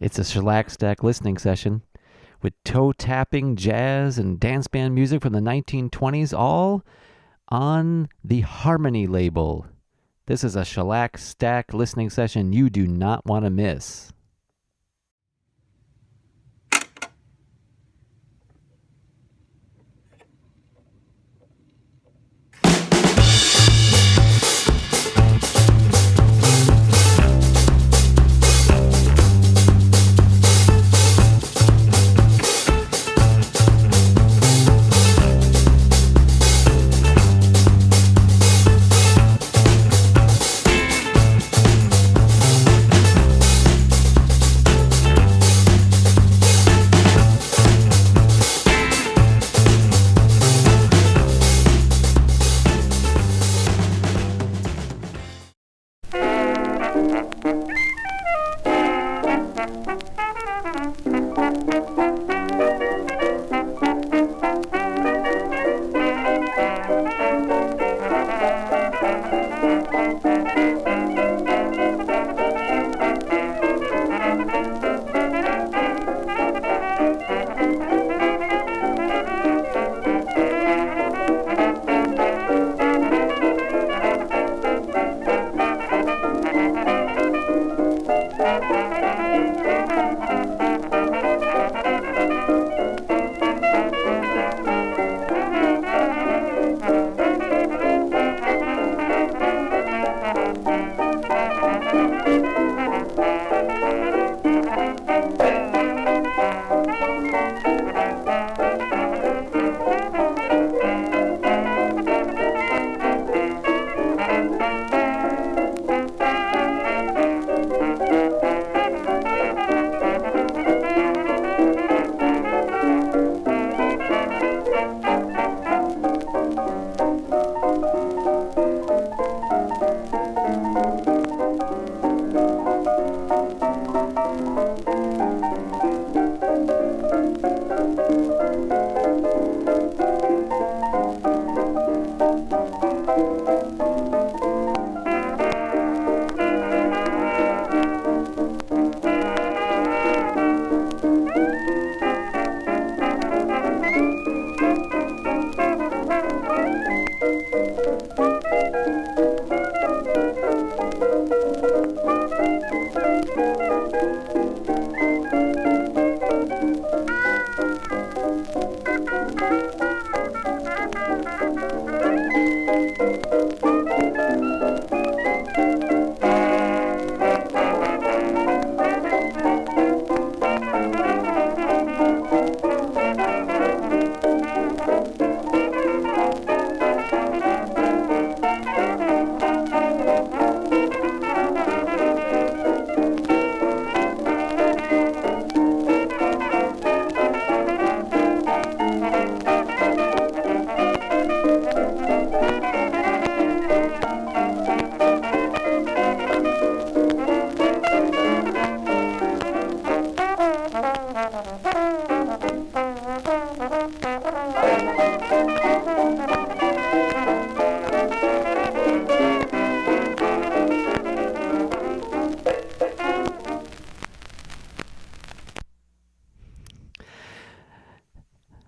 It's a shellac stack listening session with toe tapping, jazz, and dance band music from the 1920s, all on the Harmony label. This is a shellac stack listening session you do not want to miss.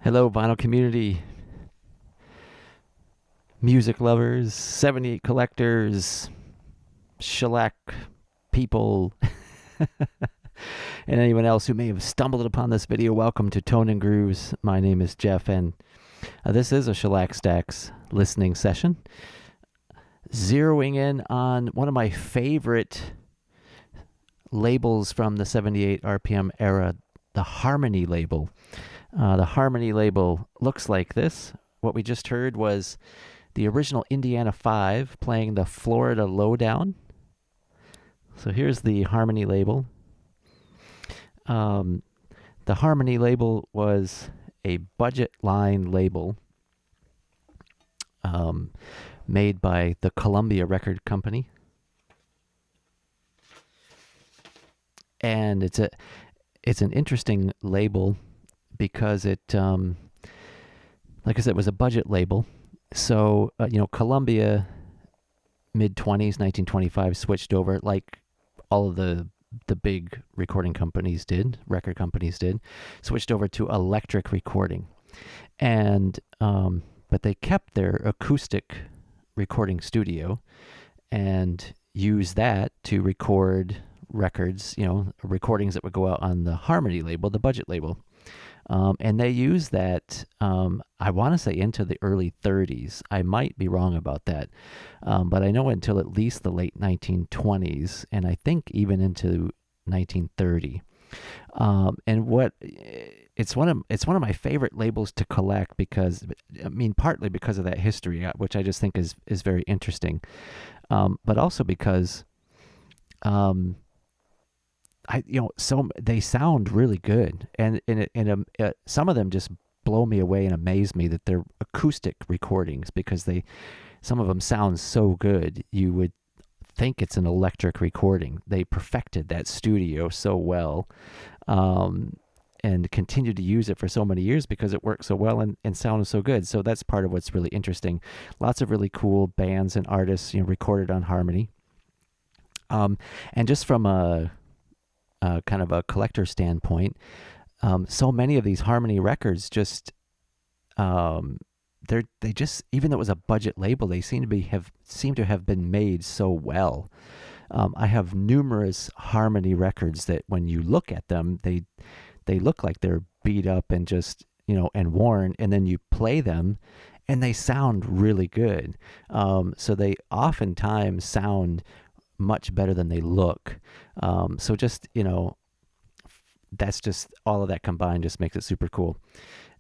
Hello, vinyl community, music lovers, 78 collectors, shellac people, and anyone else who may have stumbled upon this video. Welcome to Tone and Grooves. My name is Jeff, and this is a Shellac Stacks listening session, zeroing in on one of my favorite labels from the 78 RPM era, the Harmony label. The Harmony label looks like this. What we just heard was the original Indiana 5 playing the Florida Lowdown. So here's the Harmony label. The Harmony label was a budget line label made by the Columbia Record Company. And it's an interesting label because it, like I said, it was a budget label. So, Columbia, mid-20s, 1925, switched over, like all of the the big recording companies did, record companies did, switched over to electric recording. And but they kept their acoustic recording studio and used that to record records, recordings that would go out on the Harmony label, the budget label. And they used that, I want to say, into the early 30s. I might be wrong about that. But I know until at least the late 1920s, and I think even into 1930. And it's one of my favorite labels to collect because, partly because of that history, which I just think is very interesting, but also because so they sound really good, and some of them just blow me away and amaze me that they're acoustic recordings, because some of them sound so good you would think it's an electric recording. They perfected that studio so well, and continued to use it for so many years because it worked so well and sounded so good. So that's part of what's really interesting. Lots of really cool bands and artists, recorded on Harmony. And just from a kind of a collector standpoint, so many of these Harmony records just they just, even though it was a budget label, they seem to have been made so well. I have numerous Harmony records that when you look at them, they look like they're beat up and just and worn, and then you play them and they sound really good. So they oftentimes sound much better than they look. So just, that's just, all of that combined just makes it super cool.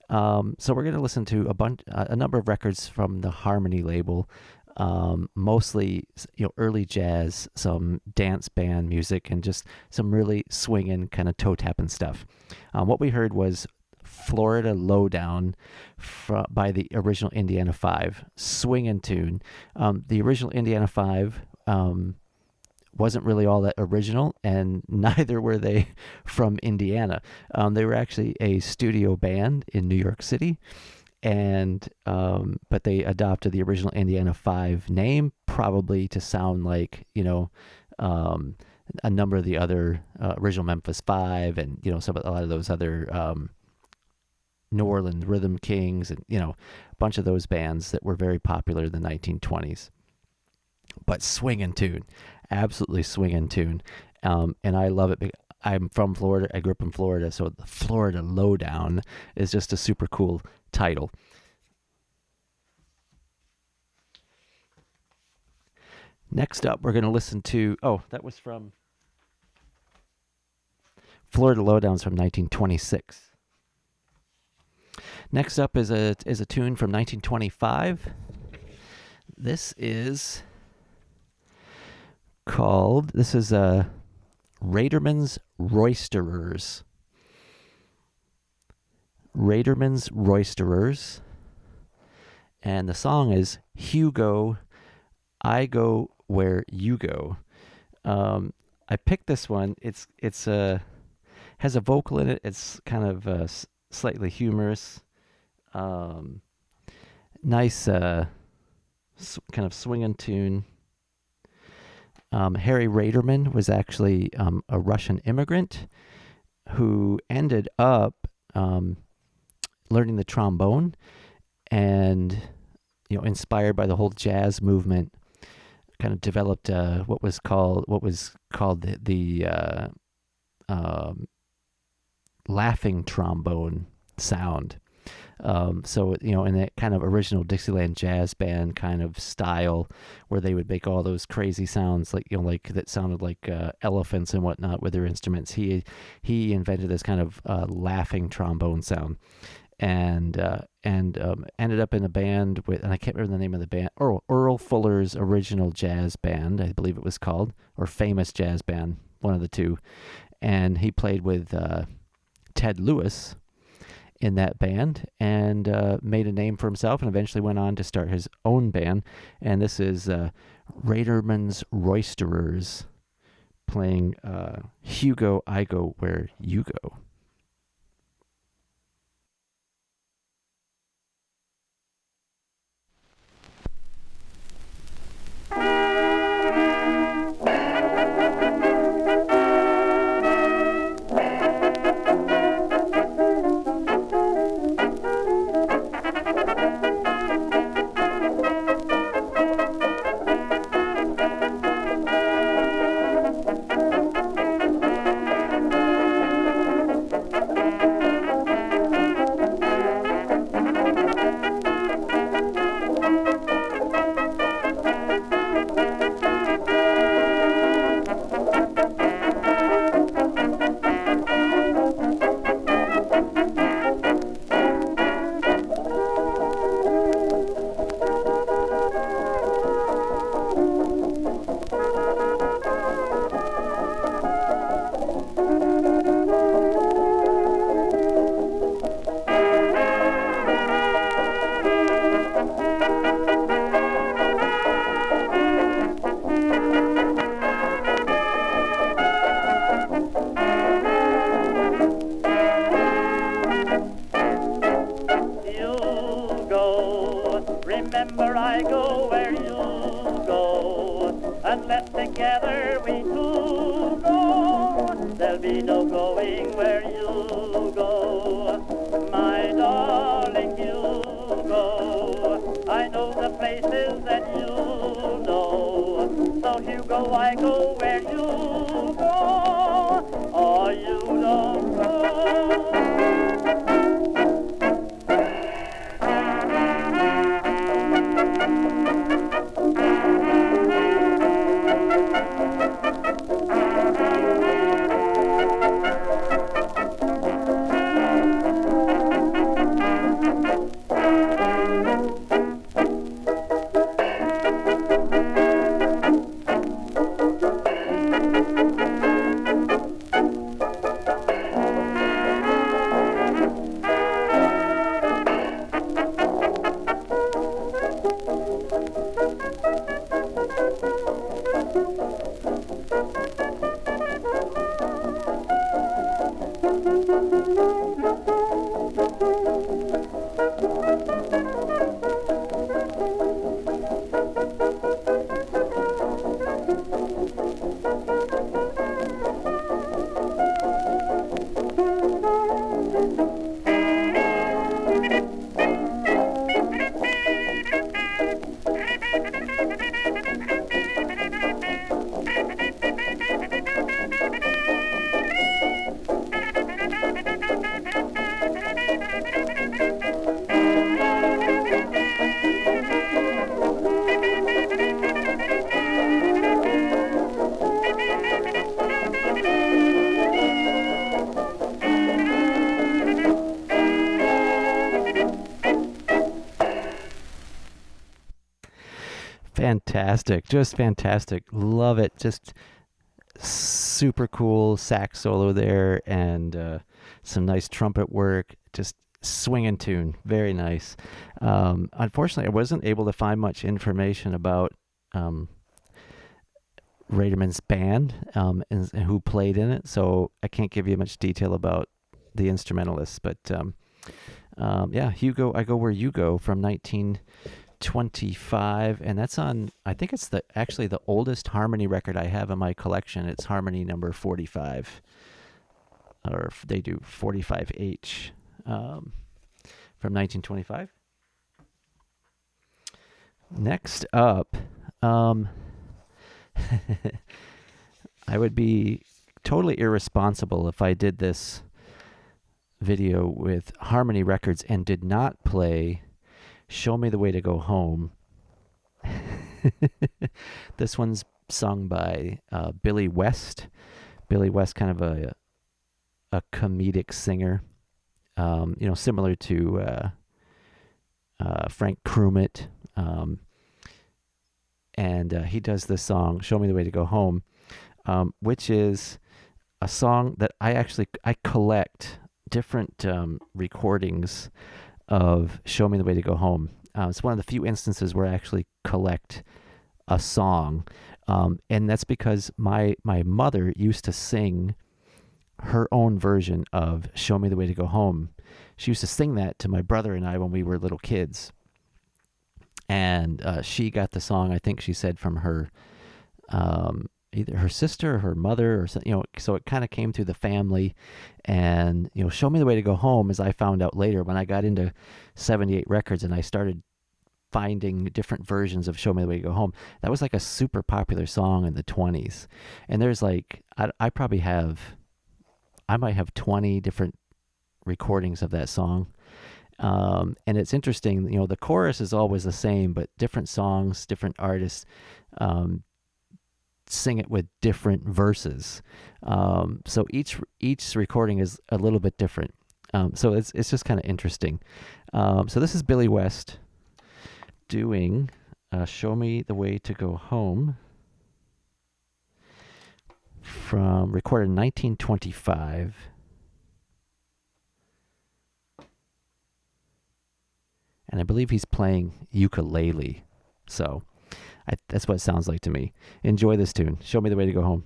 So we're going to listen to a number of records from the Harmony label, mostly, early jazz, some dance band music, and just some really swinging kind of toe tapping stuff. What we heard was Florida Lowdown by the original Indiana Five, swinging tune. The original Indiana Five wasn't really all that original, and neither were they from Indiana. They were actually a studio band in New York City, and but they adopted the original Indiana Five name, probably to sound like a number of the other original Memphis Five, and a lot of those other New Orleans Rhythm Kings, and a bunch of those bands that were very popular in the 1920s. But swinging tune, absolutely swinging tune, and I love it. I'm from Florida. I grew up in Florida, so the Florida Lowdown is just a super cool title. Next up, we're going to listen to, that was from Florida Lowdown's from 1926. Next up is a tune from 1925. This is Raderman's Roisterers. Raderman's Roisterers. And the song is Hugo, I Go Where You Go. I picked this one. It's has a vocal in it. It's kind of slightly humorous. Nice kind of swinging tune. Harry Raderman was actually a Russian immigrant who ended up learning the trombone, and inspired by the whole jazz movement, kind of developed what was called the laughing trombone sound. So in that kind of original Dixieland jazz band kind of style, where they would make all those crazy sounds, like that sounded like elephants and whatnot with their instruments. He invented this kind of laughing trombone sound, and ended up in a band with, and I can't remember the name of the band, Earl Fuller's original jazz band, I believe it was called, or famous jazz band, one of the two, and he played with Ted Lewis in that band, and made a name for himself, and eventually went on to start his own band. And this is Raderman's Roisterers playing Hugo, I Go Where You Go. be no going where you go, my darling Hugo. I know the places that you know, so Hugo, I go where you go, or you don't go. Fantastic, just fantastic. Love it. Just super cool sax solo there, and some nice trumpet work. Just swinging tune, very nice. Unfortunately, I wasn't able to find much information about Raderman's band and who played in it, so I can't give you much detail about the instrumentalists. But yeah, Hugo, I Go Where You Go from 1925, and that's on, I think it's actually the oldest harmony record I have in my collection. It's harmony number 45, or they do 45H, from 1925. Next up, I would be totally irresponsible if I did this video with harmony records and did not play Show Me the Way to Go Home. This one's sung by Billy West. Billy West, kind of a comedic singer, similar to Frank Krumit. And he does this song, Show Me the Way to Go Home, which is a song that I collect different recordings of Show Me the Way to Go Home. It's one of the few instances where I actually collect a song. And that's because my mother used to sing her own version of Show Me the Way to Go Home. She used to sing that to my brother and I when we were little kids. And she got the song, I think she said, from her either her sister or her mother, or something, so it kind of came through the family. And Show Me the Way to Go Home, as I found out later when I got into 78 Records and I started finding different versions of Show Me the Way to Go Home, that was like a super popular song in the 20s. And there's like, I might have 20 different recordings of that song. And it's interesting, the chorus is always the same, but different songs, different artists sing it with different verses. So each recording is a little bit different. So it's just kind of interesting. So this is Billy West doing Show Me the Way to Go Home, recorded in 1925. And I believe he's playing ukulele. So that's what it sounds like to me. Enjoy this tune. Show Me the Way to Go Home.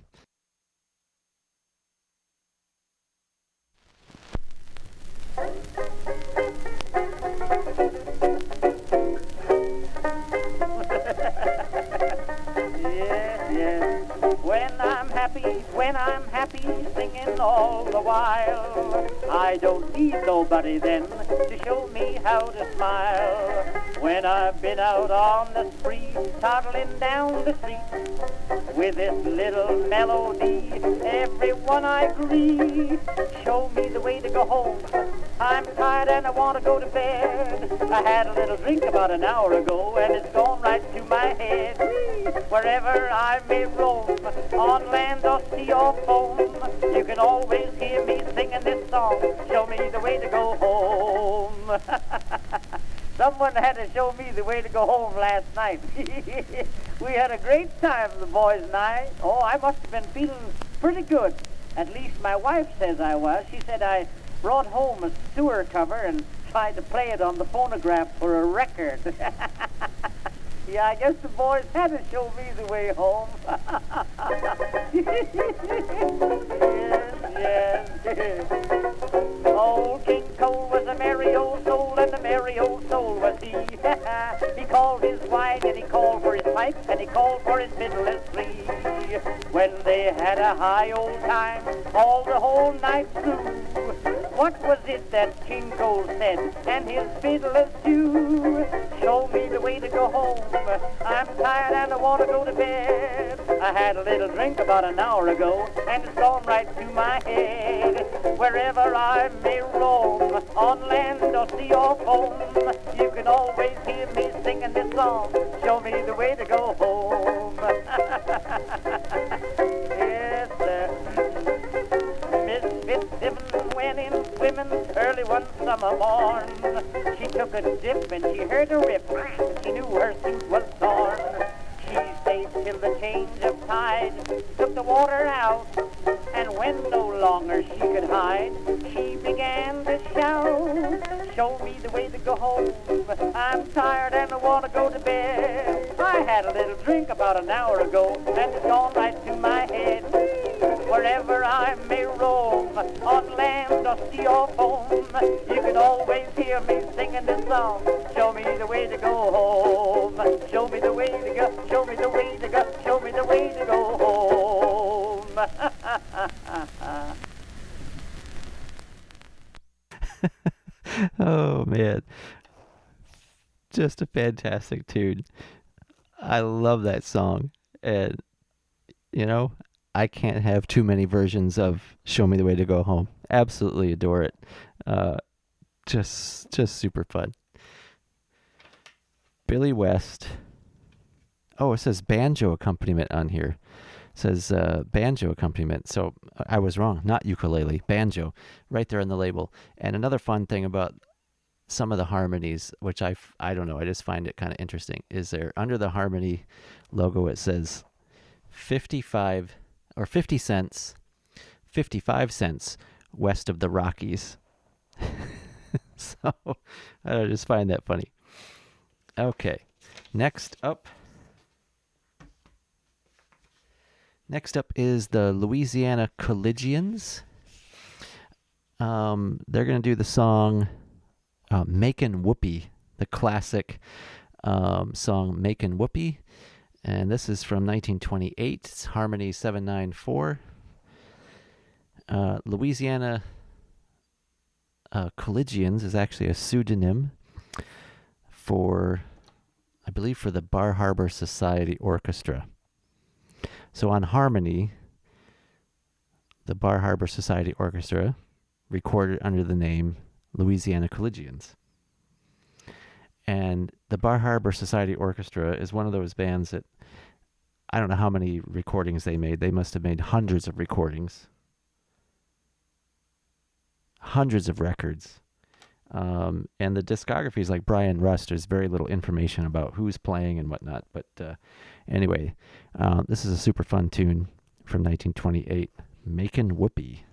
Yes, yes. When I'm happy happy when I'm happy, singing all the while. I don't need nobody then to show me how to smile. When I've been out on the spree, toddling down the street, with this little melody, everyone I agree. Show me the way to go home. I'm tired and I want to go to bed. I had a little drink about an hour ago and it's gone right to my head. Wherever I may roam, on land or sea or foam, you can always hear me singing this song. Show me the way to go home. Someone had to show me the way to go home last night. We had a great time, the boys and I. Oh, I must have been feeling pretty good. At least my wife says I was. She said I brought home a sewer cover and tried to play it on the phonograph for a record. Yeah, I guess the boys had to show me the way home. Yes. Old King Cole was a merry old soul, and a merry old soul was he. He called his wine, and he called for his pipe, and he called for his fiddlers three. When they had a high old time, all the whole night through, what was it that King Cole said, and his fiddlers too? Show me the way to go home. I'm tired and I want to go to bed. I had a little drink about an hour ago, and it's gone right to my head. Wherever I may roam, on land or sea or foam, you can always hear me singing this song. Show me the way to go home. Yes, sir. Miss Fitzsimmons went in swimming early one summer morn. She took a dip and she heard a rip. She knew her suit was torn. She stayed till the change of tide took the water out, and when no longer she could hide, she began to shout, show me the way to go home. I'm tired and I want to go to bed. I had a little drink about an hour ago, and it's gone right to my head. Wherever I may roam, on land or sea or foam, you can always hear me singing this song. Show me the way to go home. Show me the way to go. Show me the way to go. Show me the way to go home. Oh man, just a fantastic tune. I love that song, and you know, I can't have too many versions of "Show Me the Way to Go Home." Absolutely adore it. Just super fun. Billy West. Oh, it says banjo accompaniment on here. It says banjo accompaniment. So I was wrong. Not ukulele, banjo, right there on the label. And another fun thing about some of the harmonies, which I don't know, I just find it kind of interesting, is there under the harmony logo it says 55 or 50 cents, 55 cents west of the Rockies. So I just find that funny. Okay, next up is the Louisiana Collegians. They're going to do the song Makin' Whoopee, the classic song Makin' Whoopee. And this is from 1928. It's Harmony 794. Louisiana Collegians is actually a pseudonym for, I believe, for the Bar Harbor Society Orchestra. So on Harmony, the Bar Harbor Society Orchestra recorded under the name Louisiana Collegians. And the Bar Harbor Society Orchestra is one of those bands that, I don't know how many recordings they made. They must have made hundreds of recordings. Hundreds of records. And the discography is like Brian Rust. There's very little information about who's playing and whatnot. But anyway, this is a super fun tune from 1928, Makin' Whoopee.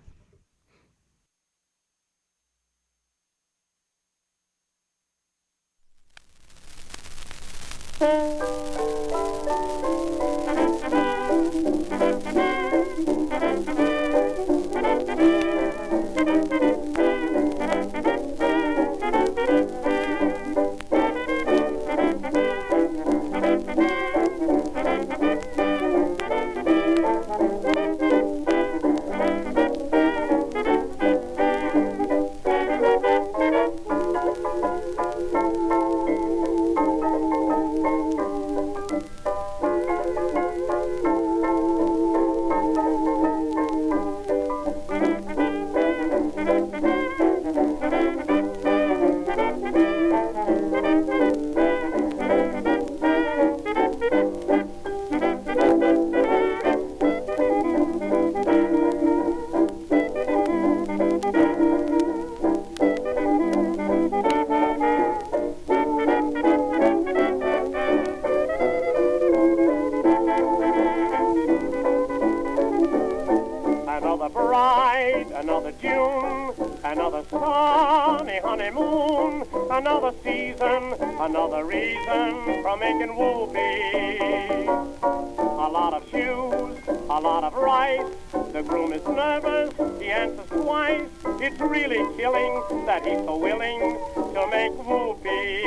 Another sunny honeymoon, another season, another reason for making whoopee. A lot of shoes, a lot of rice. The groom is nervous, he answers twice. It's really killing that he's so willing to make whoopee.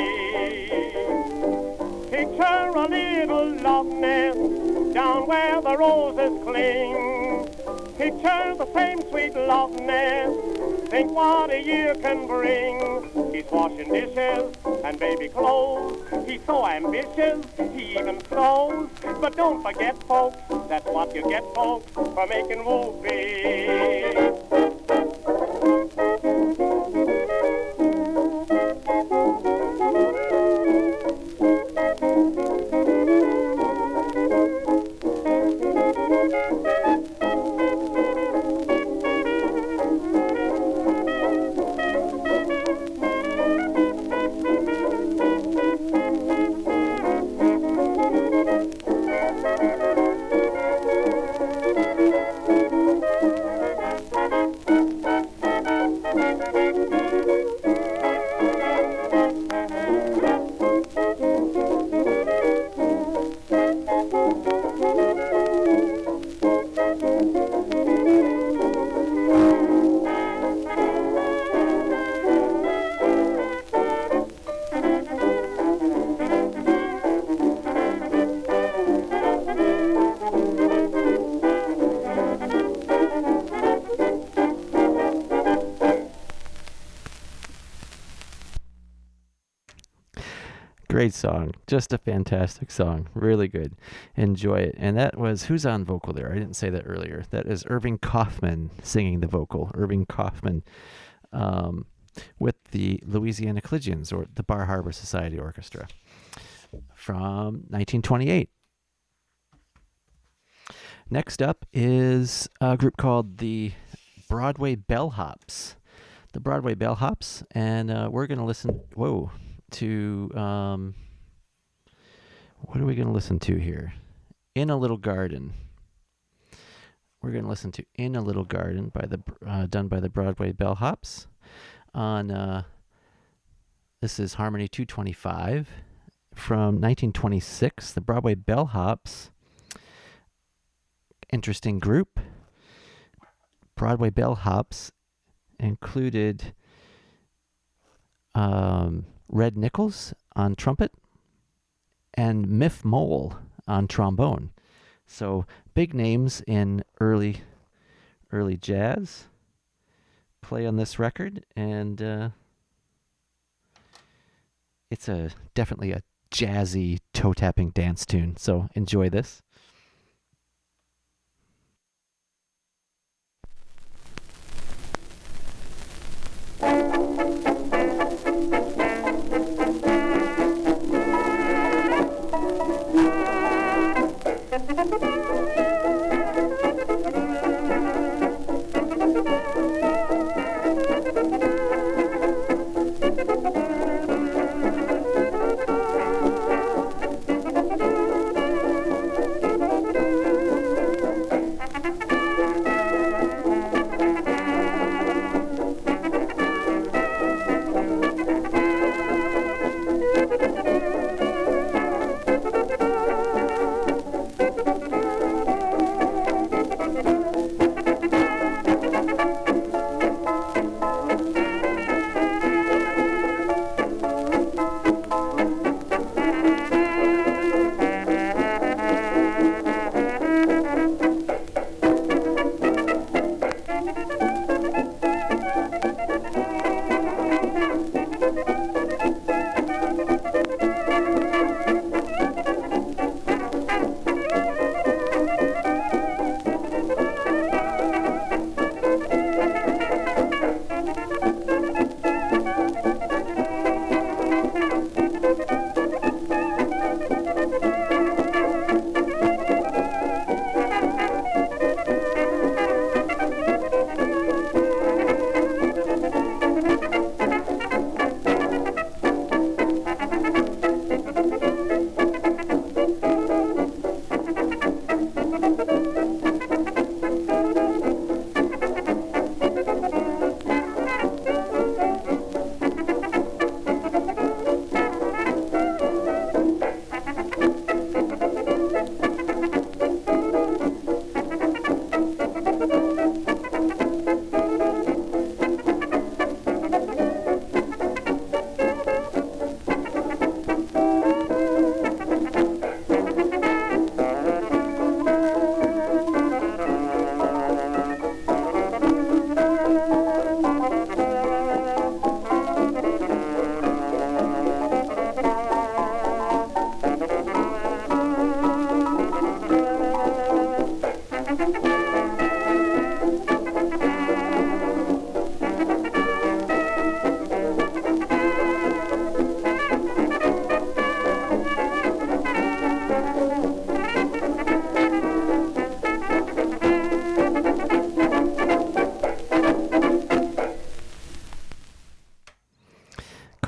Picture a little love nest down where the roses cling. Picture the same sweet love nest. Think what a year can bring. He's washing dishes and baby clothes. He's so ambitious, he even sews. But don't forget, folks, that's what you get, folks, for making whoopee. Great song. Just a fantastic song. Really good. Enjoy it. And that was, who's on vocal there? I didn't say that earlier. That is Irving Kaufman singing the vocal. Irving Kaufman with the Louisiana Collegians, or the Bar Harbor Society Orchestra, from 1928. Next up is a group called the Broadway Bellhops. The Broadway Bellhops, and we're going to listen, to, what are we going to listen to here? In a Little Garden. We're going to listen to In a Little Garden by the done by the Broadway Bellhops on, this is Harmony 225 from 1926. The Broadway Bellhops, interesting group. Broadway Bellhops included Red Nichols on trumpet and Miff Mole on trombone. So big names in early jazz play on this record, and it's definitely a jazzy toe-tapping dance tune. So enjoy this.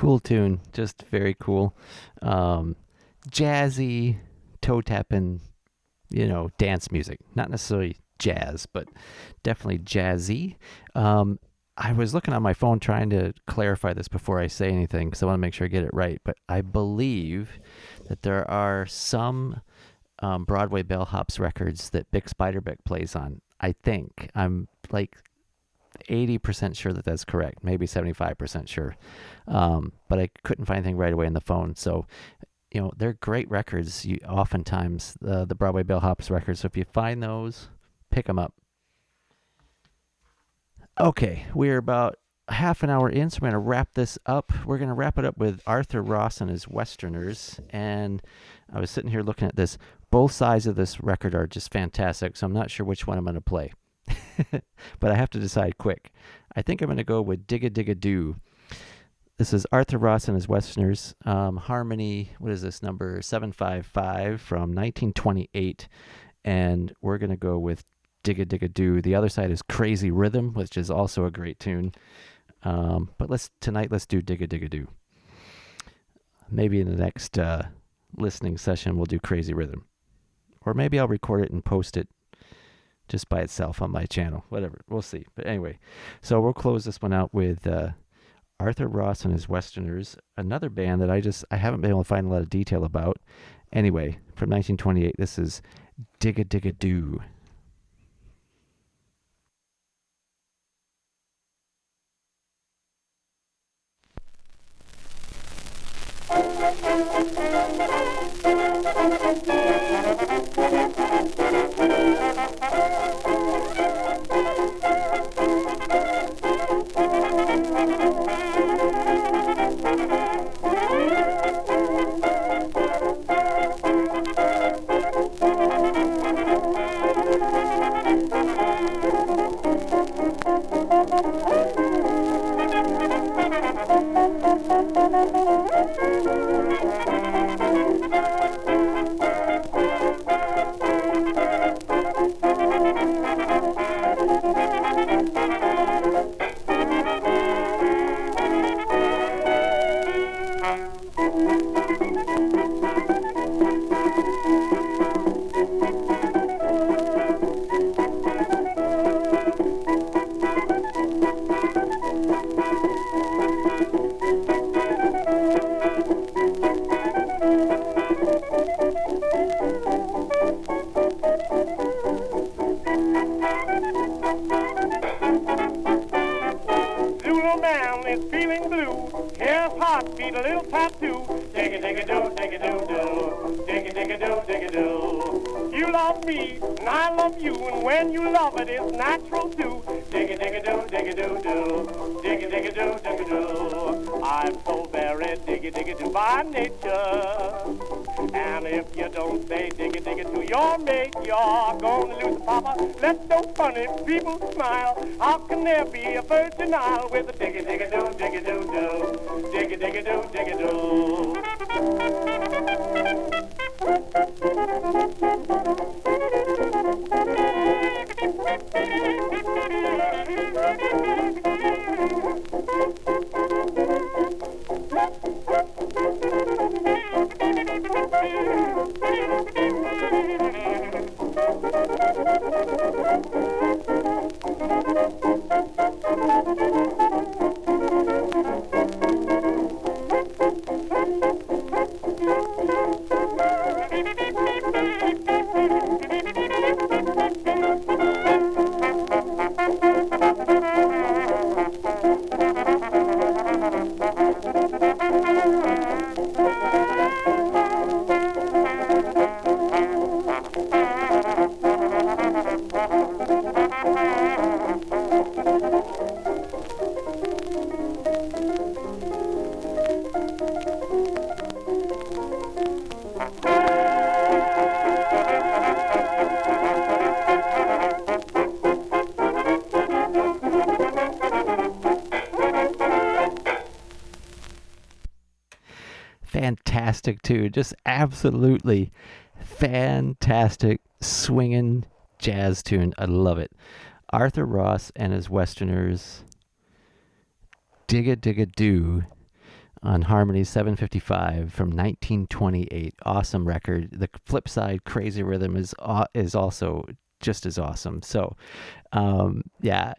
Cool tune, just very cool. Jazzy, toe tapping, dance music. Not necessarily jazz, but definitely jazzy. I was looking on my phone trying to clarify this before I say anything because I want to make sure I get it right. But I believe that there are some Broadway Bellhops records that Bix Beiderbecke plays on. I think. I'm like 80% sure that that's correct, maybe 75% sure. But I couldn't find anything right away on the phone. So, they're great records. Oftentimes, the Broadway Bellhops records. So if you find those, pick them up. Okay, we're about half an hour in, so we're going to wrap this up. We're going to wrap it up with Arthur Ross and his Westerners. And I was sitting here looking at this. Both sides of this record are just fantastic, so I'm not sure which one I'm going to play. But I have to decide quick. I think I'm going to go with Dig-a-Dig-a-Doo. This is Arthur Ross and his Westerners. Harmony, what is this, number 755 from 1928. And we're going to go with Dig-a-Dig-a-Doo. The other side is Crazy Rhythm, which is also a great tune. But tonight let's do Dig-a-Dig-a-Doo. Maybe in the next listening session we'll do Crazy Rhythm. Or maybe I'll record it and post it just by itself on my channel. Whatever, we'll see. But anyway, so we'll close this one out with Arthur Ross and his Westerners, another band that I haven't been able to find a lot of detail about. Anyway, from 1928, this is Dig-a-Dig-a-Doo. People smile. How can there be a Virgin Isle with a dig-a-dig-a-doo, dig-a-doo-doo, dig-a-dig-a-doo, dig-a-doo? Fantastic too, just absolutely fantastic swinging jazz tune. I love it. Arthur Ross and his Westerners, Dig-a-Dig-a-Doo. on Harmony 755 from 1928. Awesome record. The flip side, Crazy Rhythm, is also just as awesome. So, yeah,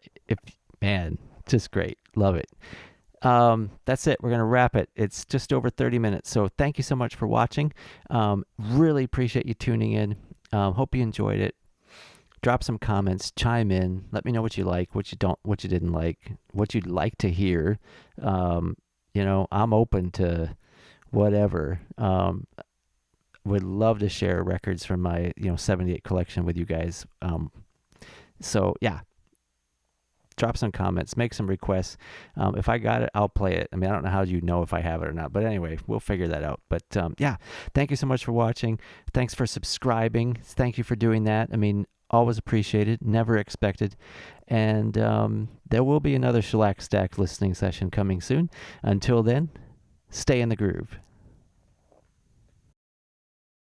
just great. Love it. That's it. We're going to wrap it. It's just over 30 minutes. So thank you so much for watching. Really appreciate you tuning in. Hope you enjoyed it. Drop some comments, chime in, let me know what you like, what you didn't like, what you'd like to hear. I'm open to whatever. Would love to share records from my 78 collection with you guys. So yeah, drop some comments, make some requests. If I got it, I'll play it. I mean, I don't know how you know if I have it or not, but anyway, we'll figure that out. But yeah, thank you so much for watching. Thanks for subscribing. Thank you for doing that. I mean, always appreciated, never expected. And there will be another Shellac Stack listening session coming soon. Until then, stay in the groove.